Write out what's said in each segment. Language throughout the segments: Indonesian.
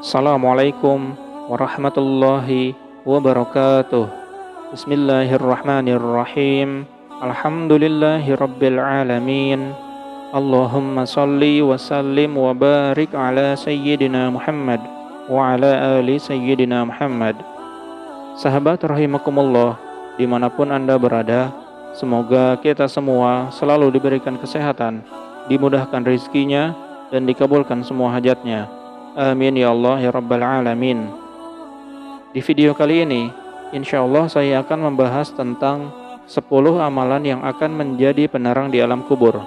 Assalamualaikum warahmatullahi wabarakatuh. Bismillahirrahmanirrahim. Alhamdulillahi rabbil alamin. Allahumma salli wa sallim wa barik ala sayyidina Muhammad wa ala ali sayyidina Muhammad. Sahabat rahimakumullah, dimanapun Anda berada, semoga kita semua selalu diberikan kesehatan, dimudahkan rezekinya, dan dikabulkan semua hajatnya. Amin ya Allah ya Rabbal Alamin. Di video kali ini, insya Allah saya akan membahas tentang 10 amalan yang akan menjadi penerang di alam kubur.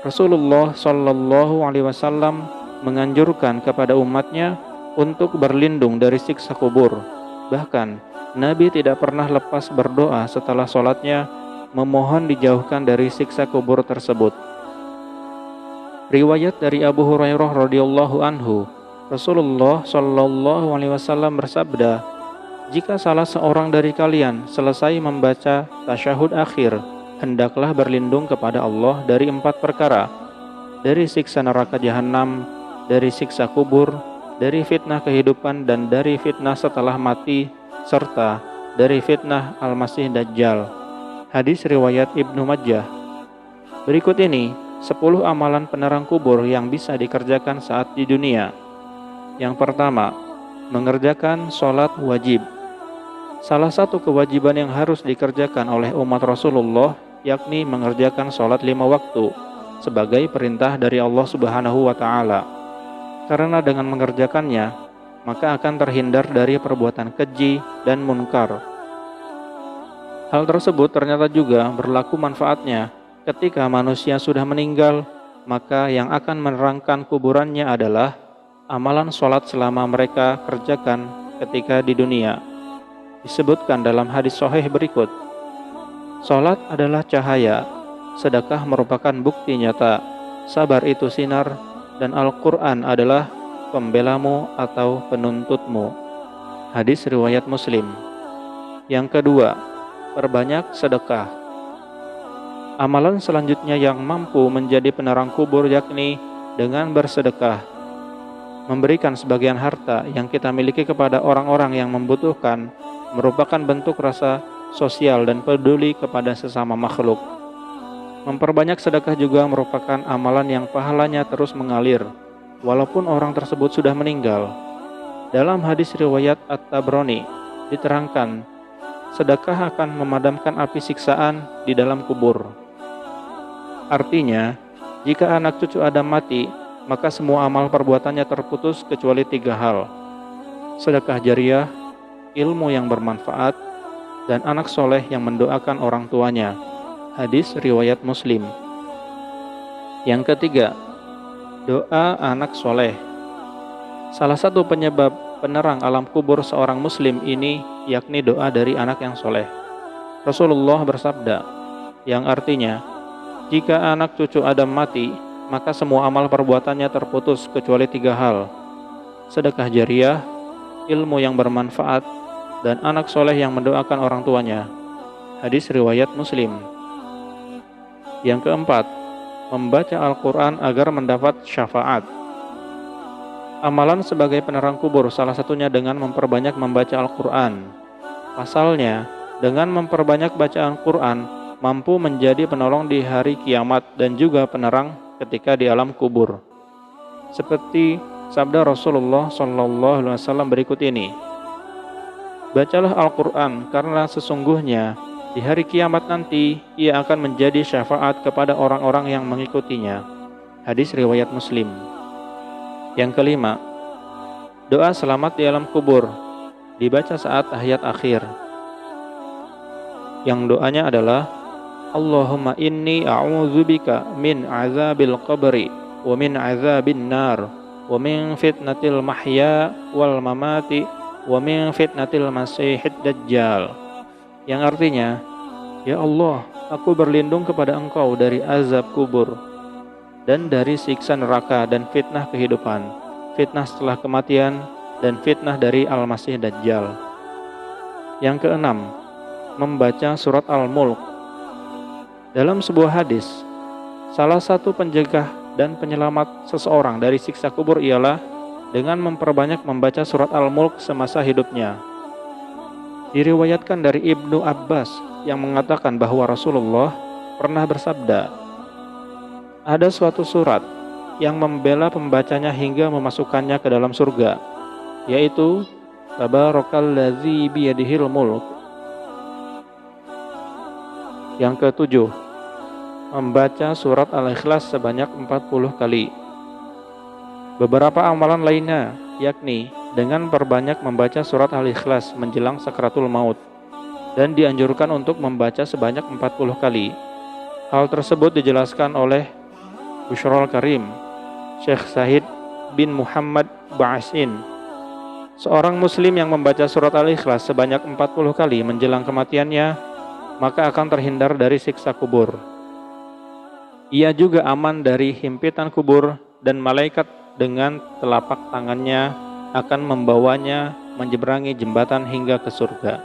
Rasulullah Shallallahu Alaihi Wasallam menganjurkan kepada umatnya untuk berlindung dari siksa kubur. Bahkan, Nabi tidak pernah lepas berdoa setelah sholatnya, memohon dijauhkan dari siksa kubur tersebut. Riwayat dari Abu Hurairah radhiyallahu anhu, Rasulullah Shallallahu Alaihi Wasallam bersabda, jika salah seorang dari kalian selesai membaca tasyahud akhir, hendaklah berlindung kepada Allah dari 4 perkara, dari siksa neraka jahanam, dari siksa kubur, dari fitnah kehidupan dan dari fitnah setelah mati, serta dari fitnah Al-Masih Dajjal. Hadis riwayat Ibnu Majah. Berikut ini 10 amalan penerang kubur yang bisa dikerjakan saat di dunia. Yang pertama, mengerjakan sholat wajib. Salah satu kewajiban yang harus dikerjakan oleh umat Rasulullah yakni mengerjakan sholat 5 waktu sebagai perintah dari Allah Subhanahu wa Ta'ala. Karena dengan mengerjakannya, maka akan terhindar dari perbuatan keji dan munkar. Hal tersebut ternyata juga berlaku manfaatnya. Ketika manusia sudah meninggal, maka yang akan menerangkan kuburannya adalah amalan sholat selama mereka kerjakan ketika di dunia. Disebutkan dalam hadis sahih berikut, sholat adalah cahaya, sedekah merupakan bukti nyata, sabar itu sinar, dan Al-Quran adalah pembelamu atau penuntutmu. Hadis riwayat Muslim. Yang kedua, perbanyak sedekah. Amalan selanjutnya yang mampu menjadi penerang kubur yakni dengan bersedekah. Memberikan sebagian harta yang kita miliki kepada orang-orang yang membutuhkan merupakan bentuk rasa sosial dan peduli kepada sesama makhluk. Memperbanyak sedekah juga merupakan amalan yang pahalanya terus mengalir, walaupun orang tersebut sudah meninggal. Dalam hadis riwayat At-Tabrani diterangkan, sedekah akan memadamkan api siksaan di dalam kubur. Artinya, jika anak cucu Adam mati, maka semua amal perbuatannya terputus kecuali 3 hal. Sedekah jariah, ilmu yang bermanfaat, dan anak soleh yang mendoakan orang tuanya. Hadis riwayat Muslim. Yang ketiga, doa anak soleh. Salah satu penyebab penerang alam kubur seorang muslim ini yakni doa dari anak yang soleh. Rasulullah bersabda, yang artinya, jika anak cucu Adam mati, maka semua amal perbuatannya terputus kecuali 3 hal. Sedekah jariah, ilmu yang bermanfaat, dan anak soleh yang mendoakan orang tuanya. Hadis riwayat Muslim. Yang keempat, membaca Al-Quran agar mendapat syafaat. Amalan sebagai penerang kubur salah satunya dengan memperbanyak membaca Al-Quran. Pasalnya, dengan memperbanyak bacaan Quran, mampu menjadi penolong di hari kiamat dan juga penerang ketika di alam kubur. Seperti sabda Rasulullah SAW berikut ini, bacalah Al-Quran karena sesungguhnya di hari kiamat nanti ia akan menjadi syafaat kepada orang-orang yang mengikutinya. Hadis riwayat Muslim. Yang kelima, doa selamat di alam kubur dibaca saat tahiyat akhir. Yang doanya adalah Allahumma inni a'udzubika min azabil qabri wa min azabin nar wa min fitnatil mahya wal mamati wa min fitnatil masihid dajjal. Yang artinya, ya Allah, aku berlindung kepada Engkau dari azab kubur dan dari siksa neraka dan fitnah kehidupan, fitnah setelah kematian, dan fitnah dari Al-Masih Dajjal. Yang keenam, membaca surat Al-Mulk. Dalam sebuah hadis, salah satu penjaga dan penyelamat seseorang dari siksa kubur ialah dengan memperbanyak membaca surat Al-Mulk semasa hidupnya. Diriwayatkan dari Ibnu Abbas yang mengatakan bahwa Rasulullah pernah bersabda, ada suatu surat yang membela pembacanya hingga memasukkannya ke dalam surga, yaitu Tabarakalladzi biyadihil mulk. Yang ketujuh, membaca surat Al-Ikhlas sebanyak 40 kali. Beberapa amalan lainnya, yakni dengan perbanyak membaca surat Al-Ikhlas menjelang sakratul maut, dan dianjurkan untuk membaca sebanyak 40 kali. Hal tersebut dijelaskan oleh Bushrul Karim, Syekh Zahid bin Muhammad Ba'asin. Seorang muslim yang membaca surat Al-Ikhlas sebanyak 40 kali menjelang kematiannya, maka akan terhindar dari siksa kubur. Ia juga aman dari himpitan kubur, dan malaikat dengan telapak tangannya akan membawanya menyeberangi jembatan hingga ke surga.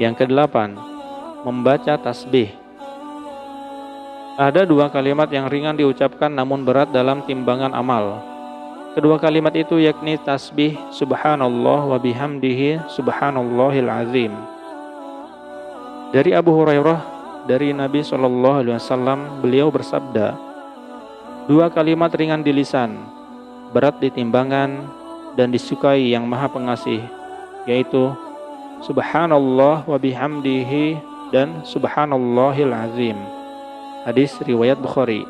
Yang kedelapan, membaca tasbih. Ada dua kalimat yang ringan diucapkan namun berat dalam timbangan amal. Kedua kalimat itu yakni tasbih subhanallah wa bihamdihi subhanallahil azim. Dari Abu Hurairah dari Nabi SAW, beliau bersabda, dua kalimat ringan di lisan, berat di timbangan, dan disukai yang maha pengasih, yaitu subhanallah wa bihamdihi dan subhanallahil azim. Hadis riwayat Bukhari.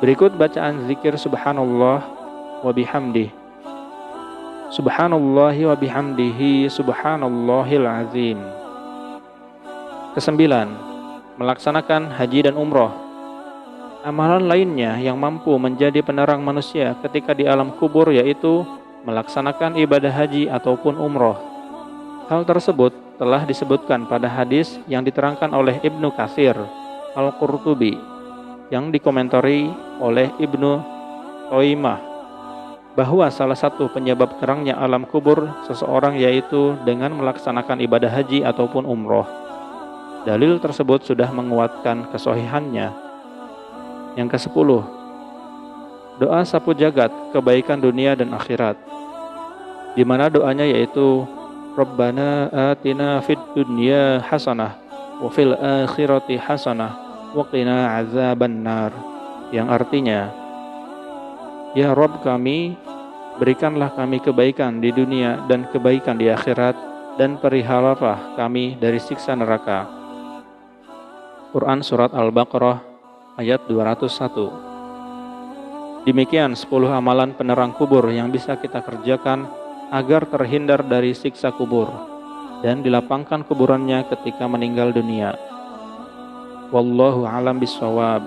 Berikut bacaan zikir subhanallah wa bihamdihi. Subhanallahi wa bihamdihi subhanallahil azim. Kesembilan, melaksanakan haji dan umroh. Amalan lainnya yang mampu menjadi penerang manusia ketika di alam kubur yaitu melaksanakan ibadah haji ataupun umroh. Hal tersebut telah disebutkan pada hadis yang diterangkan oleh Ibnu Katsir Al-Qurtubi yang dikomentari oleh Ibnu Taimiyah bahwa salah satu penyebab terangnya alam kubur seseorang yaitu dengan melaksanakan ibadah haji ataupun umroh. Dalil tersebut sudah menguatkan kesohihannya. Yang ke-10, doa sapu jagat kebaikan dunia dan akhirat, di mana doanya yaitu Rabbana atina fid dunya hasanah wa fil akhirati hasanah wa qina azabannar, yang artinya, ya Rabb kami, berikanlah kami kebaikan di dunia dan kebaikan di akhirat, dan perihalalah kami dari siksa neraka. Quran Surat Al-Baqarah ayat 201. Demikian 10 amalan penerang kubur yang bisa kita kerjakan agar terhindar dari siksa kubur dan dilapangkan kuburannya ketika meninggal dunia. Wallahu a'lam bishawab.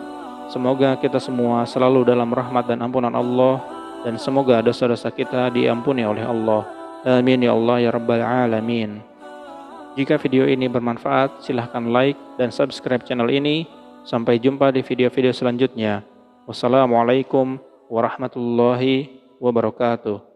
Semoga kita semua selalu dalam rahmat dan ampunan Allah, dan semoga dosa-dosa kita diampuni oleh Allah. Amin ya Allah ya Rabbal Alamin. Jika video ini bermanfaat, silahkan like dan subscribe channel ini. Sampai jumpa di video-video selanjutnya. Wassalamualaikum warahmatullahi wabarakatuh.